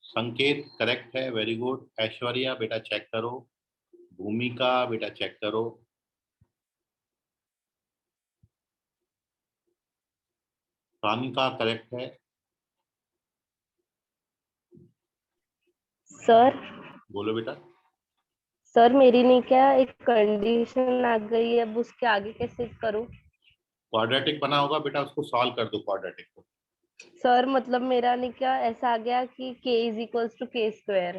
संकेत करेक्ट है। Very good. ऐश्वर्या बेटा चेक करो। भूमिका बेटा चेक करो। रानिका करेक्ट है। सर बोलो बेटा। सर मेरी नहीं क्या एक कंडीशन आ गई है, अब उसके आगे कैसे करूं? क्वाड्रेटिक बना होगा बेटा, उसको सॉल्व कर दो क्वाड्रेटिक को। सर मतलब मेरा नहीं क्या ऐसा आ गया कि k is equals to k square.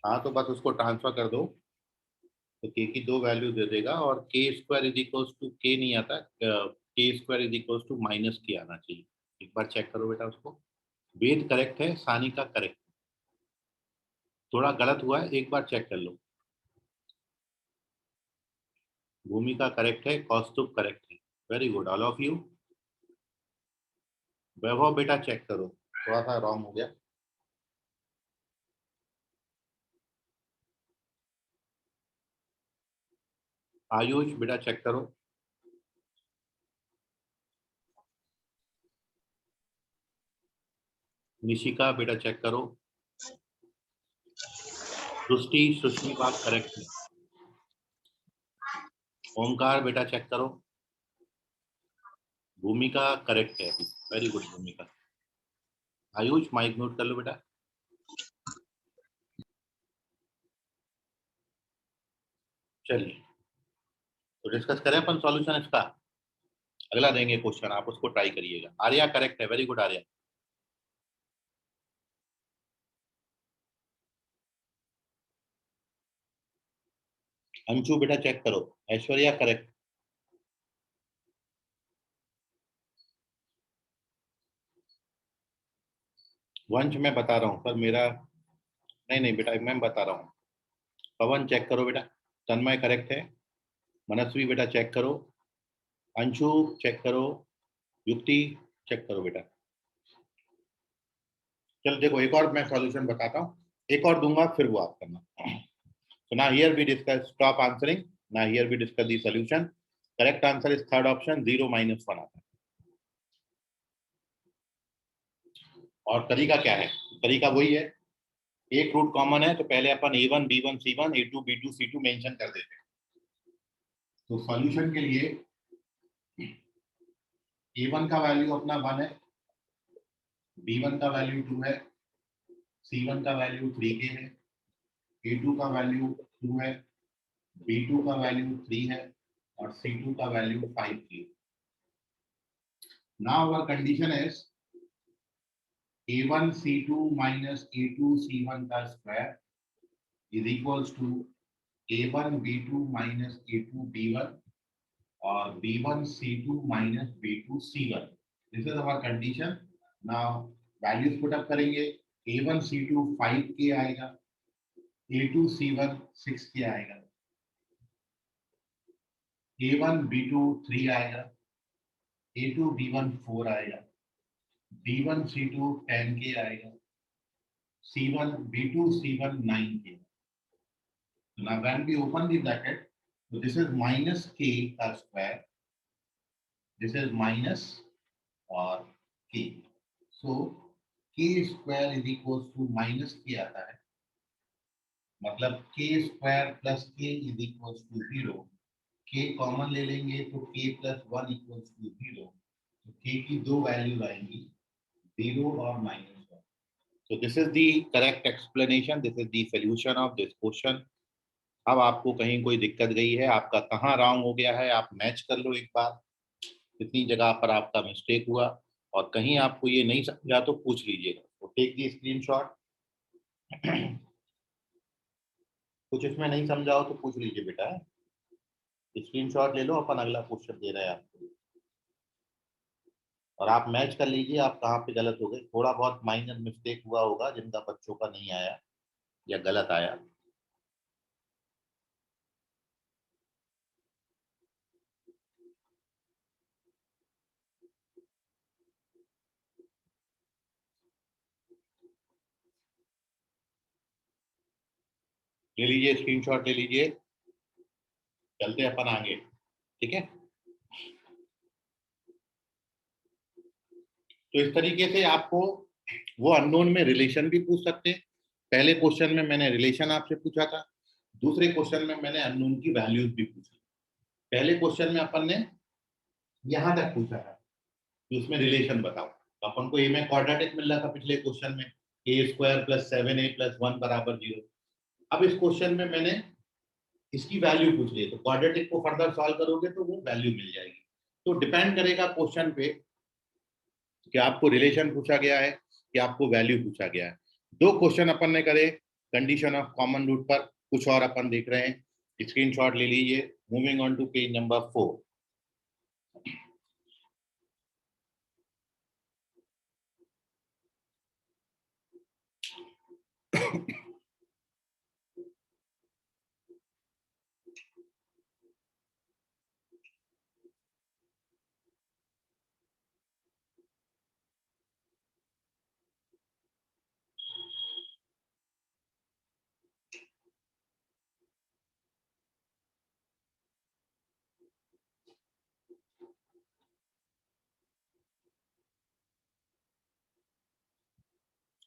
हाँ, तो बस उसको ट्रांसफर कर दो तो k की 2 वैल्यू दे देगा। और k square is equals to k नहीं आता, k square is equals to minus k आना चाहिए। एक बार चेक करो बेटा उसको। वेद करेक्ट है, सानिका करेक्ट। थोड़ा गलत हुआ है, एक बार चेक कर लो। भूमिका करेक्ट है, कौस्तुभ करेक्ट है, very good all of you. Vaibhav बेटा चेक करो, थोड़ा सा रॉन्ग हो गया। आयुष बेटा चेक करो। निशिका बेटा चेक करो। सृष्टि सुष्मी बात करेक्ट है। ओमकार बेटा चेक करो। भूमिका करेक्ट है, वेरी गुड भूमिका। आयुष माइक म्यूट कर लो बेटा। चलिए तो डिस्कस करें अपन सॉल्यूशन इसका। अगला देंगे क्वेश्चन, आप उसको ट्राई करिएगा। आर्या करेक्ट है, वेरी गुड आर्या। अंशु बेटा चेक करो। ऐश्वर्या करेक्ट। वंश मैं बता रहा हूँ सर, मेरा नहीं नहीं बेटा मैं बता रहा हूँ। पवन चेक करो बेटा। तन्मय करेक्ट है। मनस्वी बेटा चेक करो। अंशु चेक करो। युक्ति चेक करो बेटा। चलो देखो एक और मैं सॉल्यूशन बताता हूँ, एक और दूंगा फिर वो आप करना। So now here we discuss, stop answering. Now here we discuss the solution. Correct answer is third option, 0 minus 1 आता है। और तरीका क्या है? तरीका वही है, एक रूट कॉमन है तो पहले अपन a1 b1 c1 a2 b2 c2 mention कर देते हैं। तो सॉल्यूशन के लिए a1 का वैल्यू अपना 1 है, b1 का वैल्यू 2 है, c1 का वैल्यू 3k है, a2 का वैल्यू 2 है, b2 का वैल्यू 3 है और c2 का value 5k। Now our condition is a1 c2 minus a2 c1 का square is equals to a1 b2 minus a2 b1 और b1 c2 minus b2 c1. This is our condition. Now values put up करेंगे, a1 c2 5k आएगा, a2 c1 6k आएगा, a1 b2 3 आएगा, a2 b1 4 आएगा, b1 c2 10k आएगा, c1 b2 c1 9k. So now when we open the bracket, so this is minus k का square, this is minus और k. So k square is equals to minus k आता है, मतलब k square plus k is equals to 0. k common ले लेंगे तो k plus 1 equals to 0. तो k की दो वैल्यूज आएंगी, 0 और -1. So this is the correct explanation. This is the solution of this question. अब आपको कहीं कोई दिक्कत गई है, आपका कहाँ रॉन्ग हो गया है, आप मैच कर लो एक बार, कितनी जगह पर आपका मिस्टेक हुआ, और कहीं आपको ये नहीं समझा तो पूछ लीजिएगा। तो टेक दी स्क्रीनशॉट। कुछ इसमें नहीं समझा हो तो पूछ लीजिए बेटा, स्क्रीनशॉट ले लो, अपन अगला क्वेश्चन दे रहे हैं आपको और आप मैच कर लीजिए आप कहाँ पे गलत हो गए। थोड़ा बहुत माइनर मिस्टेक हुआ होगा जिनका बच्चों का नहीं आया या गलत आया। ले लीजिए स्क्रीनशॉट ले लीजिए, चलते अपन आगे, ठीक है। तो इस तरीके से आपको वो अननोन में रिलेशन भी पूछ सकते हैं। पहले क्वेश्चन में मैंने रिलेशन आपसे पूछा था, दूसरे क्वेश्चन में मैंने अननोन की वैल्यूज भी पूछी। पहले क्वेश्चन में अपन ने यहां तक पूछा था कि उसमें रिलेशन बताओ, तो अपन को ए में क्वाड्रेटिक मिल रहा था पिछले क्वेश्चन में, ए स्क्वायर प्लस 7a प्लस 1 बराबर 0। अब इस क्वेश्चन में मैंने इसकी वैल्यू पूछ ली, तो क्वाड्रेटिक को फर्दर सॉल्व करोगे तो वो वैल्यू मिल जाएगी। तो डिपेंड करेगा क्वेश्चन पे कि आपको रिलेशन पूछा गया है कि आपको वैल्यू पूछा गया है। दो क्वेश्चन अपन ने करे कंडीशन ऑफ कॉमन रूट पर, कुछ और अपन देख रहे हैं, स्क्रीनशॉट ले लीजिए। Moving on to page number 4।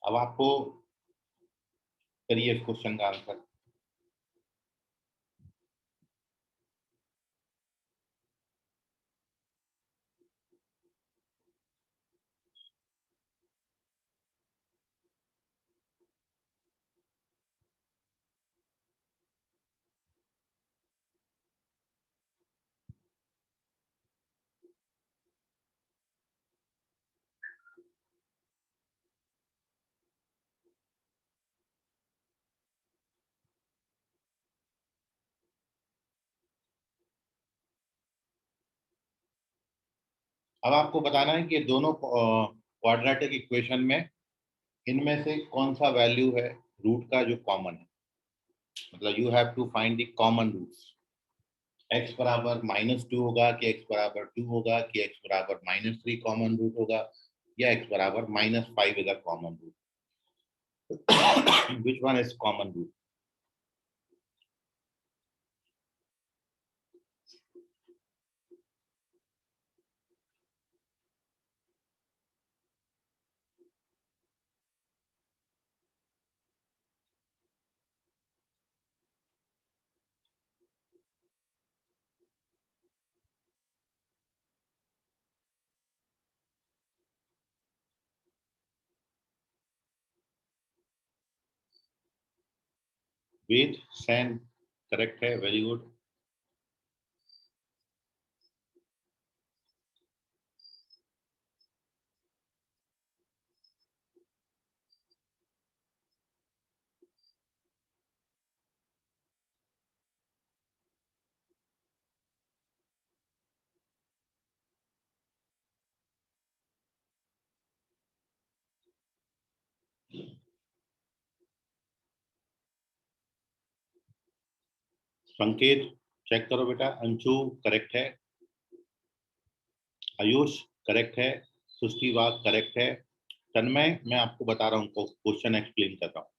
अब आपको करिए इस क्वेश्चन का आंसर। अब आपको बताना है कि दोनों क्वाड्रेटिक इक्वेशन में इनमें से कौन सा वैल्यू है रूट का जो कॉमन है। मतलब you have to find the common roots. x बराबर -2 होगा कि x बराबर 2 होगा कि x बराबर -3 कॉमन रूट होगा या x बराबर -5 is a common root. Which one is common root? Ved Sain correct है, वेरी गुड। संकेत चेक करो बेटा। अंशु करेक्ट है, आयुष करेक्ट है, सृष्टि वाग करेक्ट है। तन्मय मैं आपको बता रहा हूँ, क्वेश्चन एक्सप्लेन कर रहा हूँ।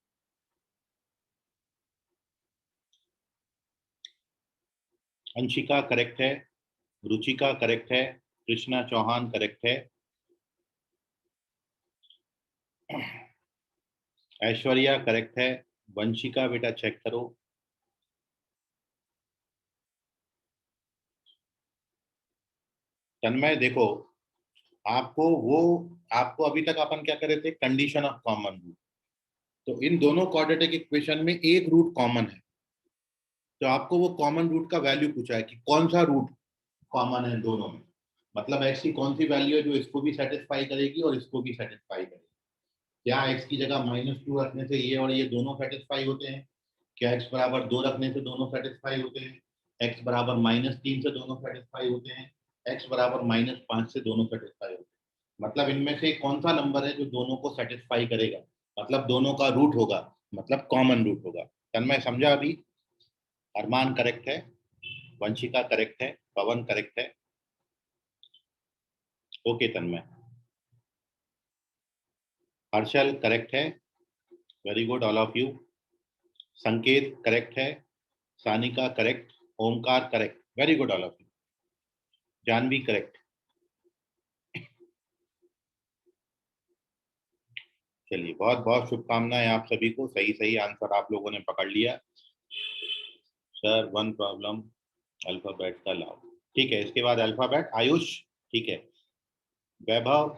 अंशिका करेक्ट है, रुचिका करेक्ट है, कृष्णा चौहान करेक्ट है, ऐश्वर्या करेक्ट है, वंशिका बेटा चेक करो। तन्मय देखो, आपको अभी तक अपन क्या कर रहे थे, कंडीशन ऑफ कॉमन रूट। तो इन दोनों क्वाड्रेटिक इक्वेशन में एक रूट कॉमन है, तो आपको वो कॉमन रूट का वैल्यू पूछा है कि कौन सा रूट कॉमन है दोनों में। मतलब एक्स की कौन सी वैल्यू है जो इसको भी सेटिस्फाई करेगी और इसको भी सेटिस्फाई करेगी। क्या एक्स की जगह -2 रखने से ये और ये दोनों सेटिस्फाई होते हैं? क्या एक्स बराबर 2 रखने से दोनों सेटिस्फाई होते हैं? एक्स बराबर -3 से दोनों सेटिस्फाई होते हैं? एक्स बराबर -5 से दोनों सेटिस्फाई होते हैं? मतलब इनमें से कौन सा नंबर है जो दोनों को सेटिस्फाई करेगा, मतलब दोनों का रूट होगा, मतलब कॉमन रूट होगा। तन्मय समझा अभी? अरमान करेक्ट है, वंशिका करेक्ट है, पवन करेक्ट है। ओके तन्मय। हर्षल करेक्ट है, very good all of you. Sanket correct है, Sanika correct, Omkar correct, very good all of you. Janhvi correct. चलिए बहुत बहुत शुभकामनाएं आप सभी को, सही सही आंसर आप लोगों ने पकड़ लिया। सर वन प्रॉब्लम अल्फाबेट का लाओ, ठीक है। इसके बाद अल्फाबेट आयुष, ठीक है। वैभव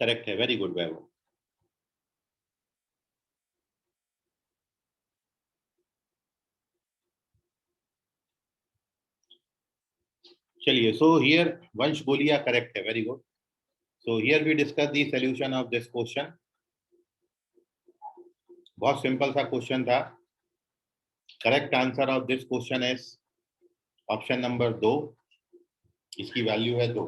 करेक्ट है, वेरी गुड वैभव। चलिए, so here Vansh Bolia correct है, very good. So here we discuss the solution of this question. बहुत सिंपल सा क्वेश्चन था। Correct answer of this question is option number 2, इसकी वैल्यू है 2।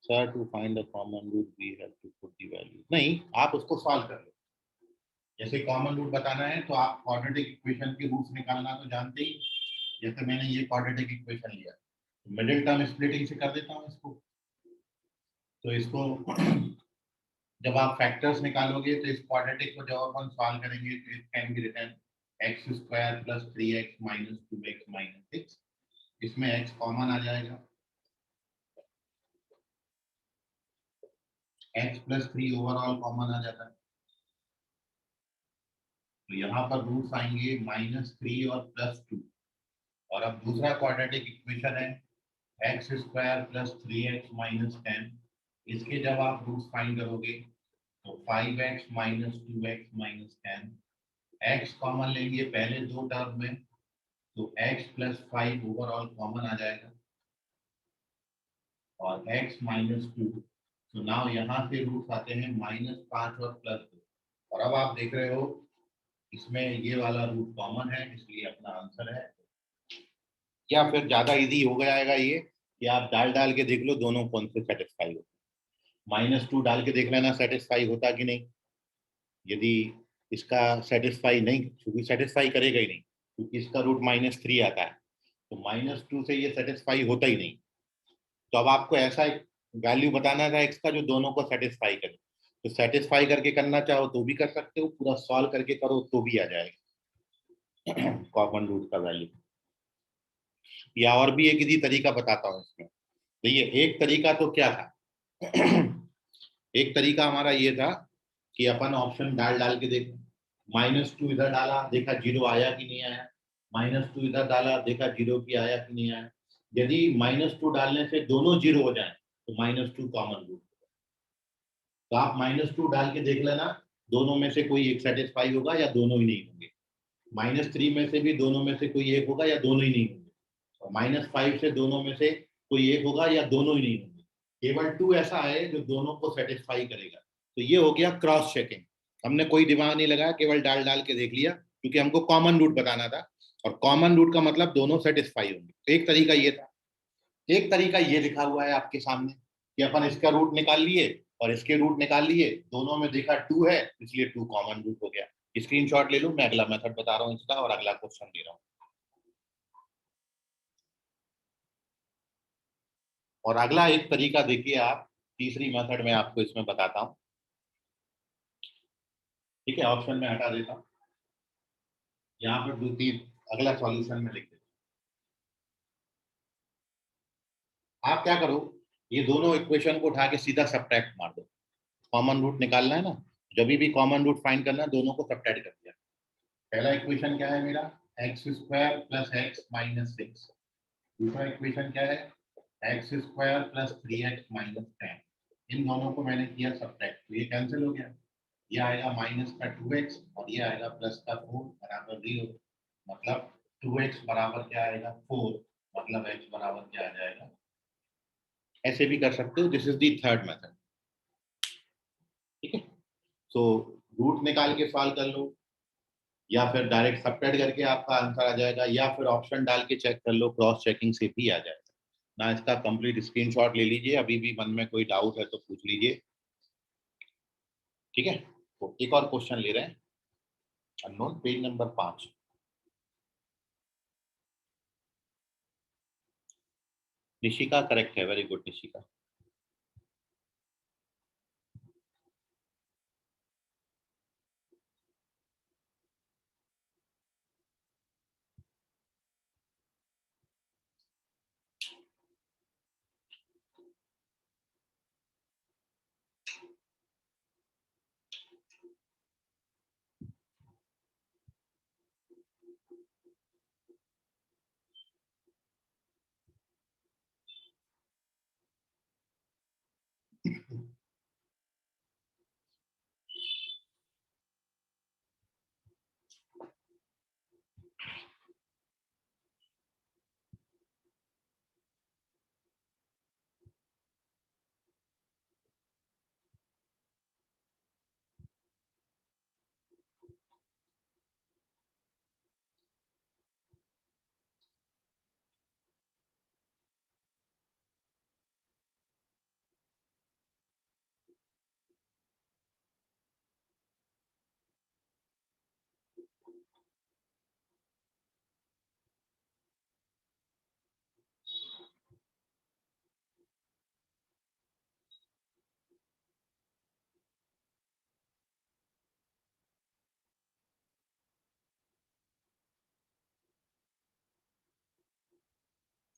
Sir to find the common root we have to put the value. नहीं, आप उसको सॉल्व कर लो। जैसे कॉमन रूट बताना है तो आप क्वाड्रेटिक इक्वेशन के रूट्स निकालना तो जानते ही। जैसे मैंने ये क्वाड्रेटिक इक्वेशन लिया, मिडिल टर्म स्प्लिटिंग से कर देता हूँ इसको। तो इसको जब आप फैक्टर्स निकालोगे तो इस क्वाड्रेटिक को जब अपन सॉल्व करेंगे तो it can be written x² + 3x - 2x - 6। इसमें x कॉमन आ जाएगा। x प्लस 3 ओवरऑल कॉमन आ जाता है। तो यहाँ पर रूट्स आएंगे -3 और +2। और अब दूसरा क्वाड्रेटिक इक्वेशन है x square plus 3x minus 10। इसके जब आप रूट्स फाइंड करोगे तो 5x minus 2x minus 10। x common लेंगे पहले दो टर्म में, तो x प्लस 5 ओवरऑल कॉमन आ जाएगा और x माइनस 2। तो नाउ यहाँ से रूट्स आते हैं -5 और +2। और अब आप देख रहे हो इसमें ये वाला रूट कॉमन है, इसलिए अपना आंसर है। या फिर ज्यादा इजी हो जाएगा ये कि आप डाल डाल के देख लो दोनों कौन से सेटिस्फाई हो। -2 डाल के देख लेना सेटिस्फाई होता कि नहीं। यदि इसका सेटिस्फाई नहीं, क्योंकि सेटिस्फाई करेगा ही नहीं क्योंकि इसका रूट -3 आता है, तो -2 से ये सेटिस्फाई होता ही नहीं। तो अब आपको ऐसा एक वैल्यू बताना था एक्स का जो दोनों को सेटिस्फाई करे। तो सेटिस्फाई करके करना चाहो तो भी कर सकते हो, पूरा सॉल्व करके करो तो भी आ जाएगा कॉमन रूट का वैल्यू। या और भी एक इजी तरीका बताता हूँ इसमें। देखिए एक तरीका तो क्या था एक तरीका हमारा ये था कि अपन ऑप्शन डाल डाल के देख, -2 इधर डाला देखा 0 आया कि नहीं आया, -2 इधर डाला देखा 0 की आया कि नहीं आया। यदि -2 डालने से दोनों 0 हो जाए तो -2 कॉमन रूट। तो आप -2 डाल के देख लेना, दोनों में से कोई एक सेटिस्फाई होगा या दोनों ही नहीं होंगे। -3 में से भी दोनों में से कोई एक होगा या दोनों ही नहीं होंगे। और -5 से दोनों में से कोई एक होगा या दोनों ही नहीं होंगे। केवल 2 ऐसा है जो दोनों को सेटिस्फाई करेगा। तो ये हो गया क्रॉस चेकिंग। हमने कोई दिमाग नहीं लगाया, केवल डाल डाल के देख लिया क्योंकि हमको कॉमन रूट बताना था। और कॉमन रूट का मतलब दोनों सेटिस्फाई होंगे। तो एक तरीका ये था। एक तरीका ये लिखा हुआ है आपके सामने कि अपन इसका रूट निकाल लिए और इसके रूट निकाल लिए, दोनों में देखा 2 है इसलिए 2 कॉमन रूट हो गया। स्क्रीनशॉट ले लो, मैं अगला मेथड बता रहा हूँ इसका और अगला क्वेश्चन दे रहा हूँ। और अगला एक तरीका देखिए आप, तीसरी मेथड में आपको इसमें बताता हूँ। ठीक है, ऑप्शन में हटा देता हूँ। यहाँ पर दो तीन अगला सॉल्यूशन में लिख देता हूँ। आप क्या करो, ये दोनों इक्वेशन को उठा के सीधा सब्ट्रैक्ट मार दो। कॉमन रूट निकालना है ना, जब भी कॉमन रूट फाइंड करना है दोनों को सब्ट्रैक्ट कर दिया। पहला इक्वेशन क्या है मेरा, x square plus x minus 6। दूसरा इक्वेशन क्या है, x square plus 3x minus 10। इन दोनों को मैंने किया सब्ट्रैक्ट, तो ये कैंसिल हो गया। ये आएगा माइनस का 2x और ये आएगा प्लस का 4 बराबर 0। मतलब 2x बराबर क्या आएगा 4, मतलब x बराबर क्या आ जाएगा। ऐसे भी कर सकते हो, this is the third method. ठीक है, तो रूट निकाल के सॉल्व कर लो या फिर डायरेक्ट सब्ट्रैक्ट करके आपका आंसर आ जाएगा, या फिर ऑप्शन डाल के चेक कर लो, क्रॉस चेकिंग से भी आ जाएगा ना। इसका कंप्लीट स्क्रीनशॉट ले लीजिए, अभी भी मन में कोई डाउट है तो पूछ लीजिए। ठीक है, तो एक और क्वेश्चन ले रहे हैं, unknown, page number 5। Nishika correct है, वेरी गुड निशिका।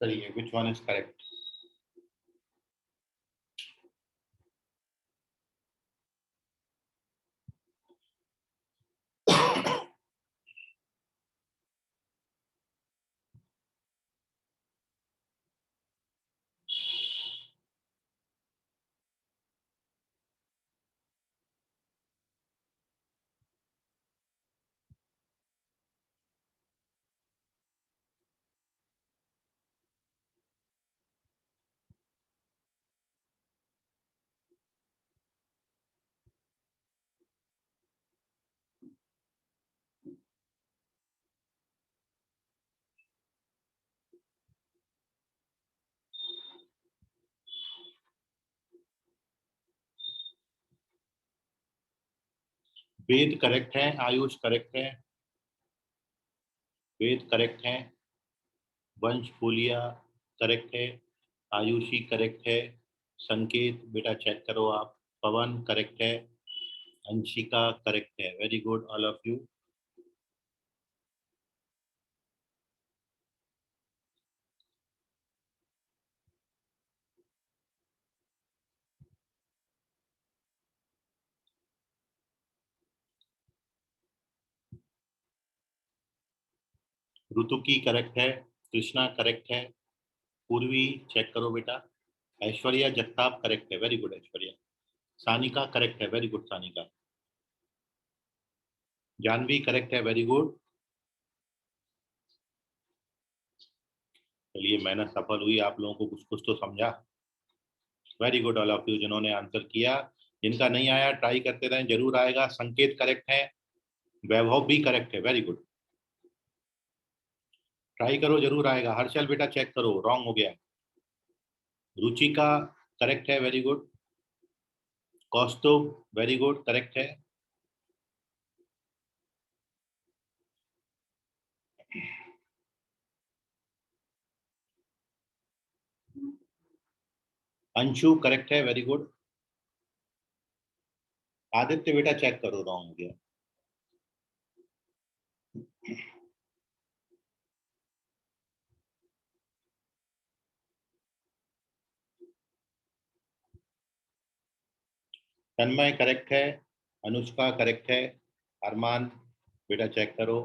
चलिए, which one is correct. Ved correct है, आयुष करेक्ट है, वेद करेक्ट है, वंश फूलिया करेक्ट है, आयुषी करेक्ट है, संकेत बेटा चेक करो आप, पवन करेक्ट है, अंशिका करेक्ट है। Very good all of you. Rutuki correct है, कृष्णा करेक्ट है, पूर्वी चेक करो बेटा, ऐश्वर्या जगताप करेक्ट है, very good Aishwarya, Sanika correct है, very good Sanika, Janhavi correct है, वेरी गुड। चलिए मेहनत सफल हुई, आप लोगों को कुछ कुछ तो समझा। Very good all of you जिन्होंने आंसर किया। जिनका नहीं आया ट्राई करते रहें, जरूर आएगा। संकेत करेक्ट है, वैभव भी करेक्ट है, वेरी गुड, ट्राई करो जरूर आएगा। हर्षल बेटा चेक करो, रॉन्ग हो गया। रुचिका करेक्ट है, वेरी गुड, कौस्तुभ वेरी गुड करेक्ट है, अंशु करेक्ट है, वेरी गुड, आदित्य बेटा चेक करो, रॉन्ग हो गया। तन्मय करेक्ट है, अनुष्का करेक्ट है, अरमान बेटा चेक करो,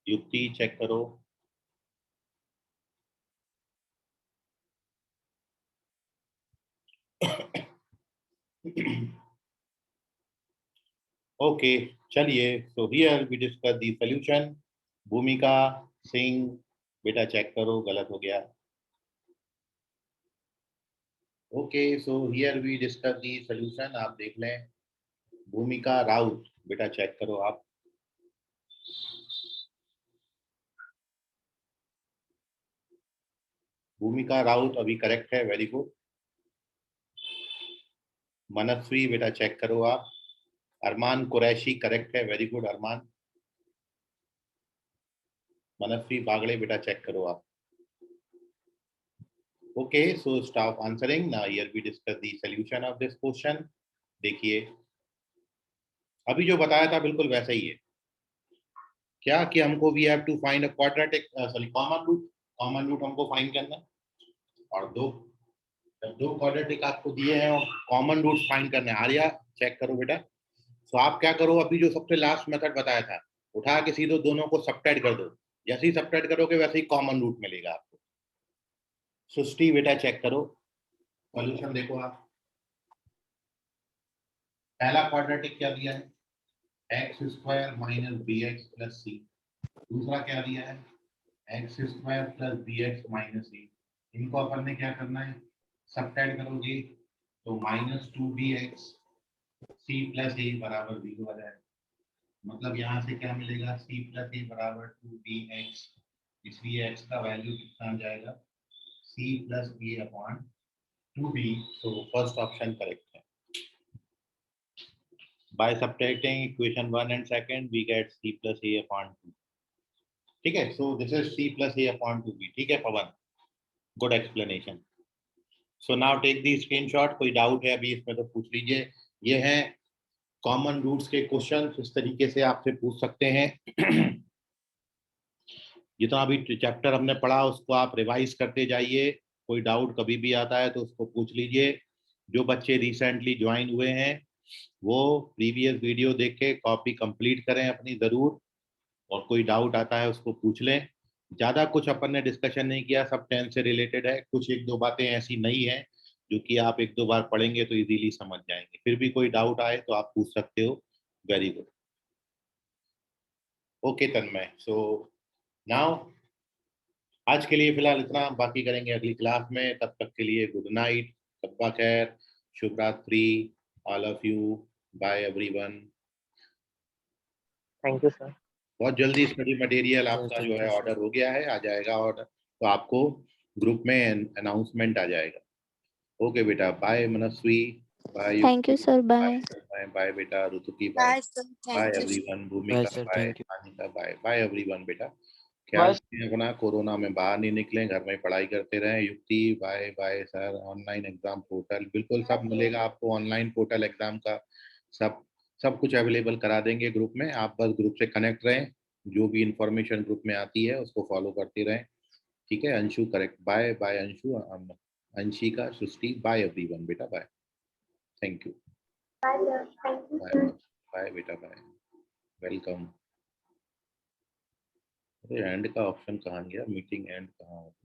युक्ति चेक करो, ओके चलिए, so here we discuss the solution. Bhumika Singh बेटा चेक करो, गलत हो गया। Okay so here we discuss the solution, आप देख लें। भूमिका राउत बेटा चेक करो आप, भूमिका राउत अभी करेक्ट है, वेरी गुड। मनस्वी बेटा चेक करो आप, अरमान कुरैशी करेक्ट है, वेरी गुड अरमान। मनस्वी बागड़े बेटा चेक करो आप। Okay so stop answering, now here we discuss the solution of this question. देखिए अभी जो बताया था बिल्कुल वैसा ही है। क्या कि हमको we have to find a quadratic sorry common root, common root हमको फाइंड करना है। और दो, जब दो क्वाड्रेटिक आपको दिए हैं और कॉमन रूट फाइंड करने, आर्या चेक करो बेटा। तो आप क्या करो, अभी जो सबसे लास्ट मेथड बताया था, उठा के सीधे दोनों को सबट्रैक्ट कर दो। जैसे ही सबट्रैक्ट करोगे वैसे ही कॉमन रूट मिलेगा आपको। सृष्टि बेटा चेक करो, सॉल्यूशन देखो आप। पहला क्वाड्रेटिक क्या दिया है, x square minus b x plus c. दूसरा क्या दिया है, x square plus b x minus c. इनको अपन ने क्या करना है, सबट्रैक्ट करोगे तो minus two b x c plus a बराबर 0 आ जाएगा। मतलब यहाँ से क्या मिलेगा, सी प्लस ए बराबर 2bx, इसलिए x का वैल्यू कितना आ जाएगा, c plus a upon 2b। So first option correct है। By subtracting equation 1 and second we get c plus a upon 2। ठीक है, so this is c plus a upon 2b। ठीक है Pavan, good explanation. So now take the screenshot. कोई डाउट है अभी इसमें तो पूछ लीजिए। ये है कॉमन रूट्स के क्वेश्चन, इस तरीके से आपसे पूछ सकते हैं। जितना भी चैप्टर हमने पढ़ा उसको आप रिवाइज करते जाइए। कोई डाउट कभी भी आता है तो उसको पूछ लीजिए। जो बच्चे रिसेंटली ज्वाइन हुए हैं वो प्रीवियस वीडियो देख के कॉपी कंप्लीट करें अपनी ज़रूर, और कोई डाउट आता है उसको पूछ लें। ज़्यादा कुछ अपन ने डिस्कशन नहीं किया, सब 10 से रिलेटेड है। कुछ एक दो बातें ऐसी नहीं है जो कि आप एक दो बार पढ़ेंगे तो इजीली समझ जाएंगे। फिर भी कोई डाउट आए तो आप पूछ सकते हो। वेरी गुड, ओके तन्मय। सो नाउ आज के लिए फिलहाल इतना, बाकी करेंगे अगली क्लास में। तब तक के लिए गुड नाइट, सबका खैर, शुभ रात्रि, all of you, bye everyone. Thank you, sir. बहुत जल्दी स्टडी मटेरियल आपका Thank जो है you, sir. ऑर्डर हो गया है, आ जाएगा ऑर्डर, तो आपको ग्रुप में अनाउंसमेंट आ जाएगा। ओके बेटा, bye Manasvi. Bye Thank you, sir. Bye. Bye बेटा Rituki, bye Bye, sir. Bye Thank you. Everyone, Bye, Bhumika sir. Bye, Thank you. Anita bye, bye everyone बेटा। ख्याल रखें अपना, कोरोना में बाहर नहीं निकलें, घर में पढ़ाई करते रहें। Yukti bye bye sir. Online exam portal बिल्कुल सब मिलेगा आपको, ऑनलाइन पोर्टल एग्जाम का सब सब कुछ अवेलेबल करा देंगे ग्रुप में। आप बस ग्रुप से कनेक्ट रहें, जो भी इंफॉर्मेशन ग्रुप में आती है उसको फॉलो करते रहें, ठीक है। Anshu correct, bye bye Anshu, Anshika, Srishti, bye everyone बेटा, bye, thank you, bye bye बेटा, बाय, वेलकम। अरे एंड का ऑप्शन कहाँ गया, मीटिंग एंड कहाँ होता है?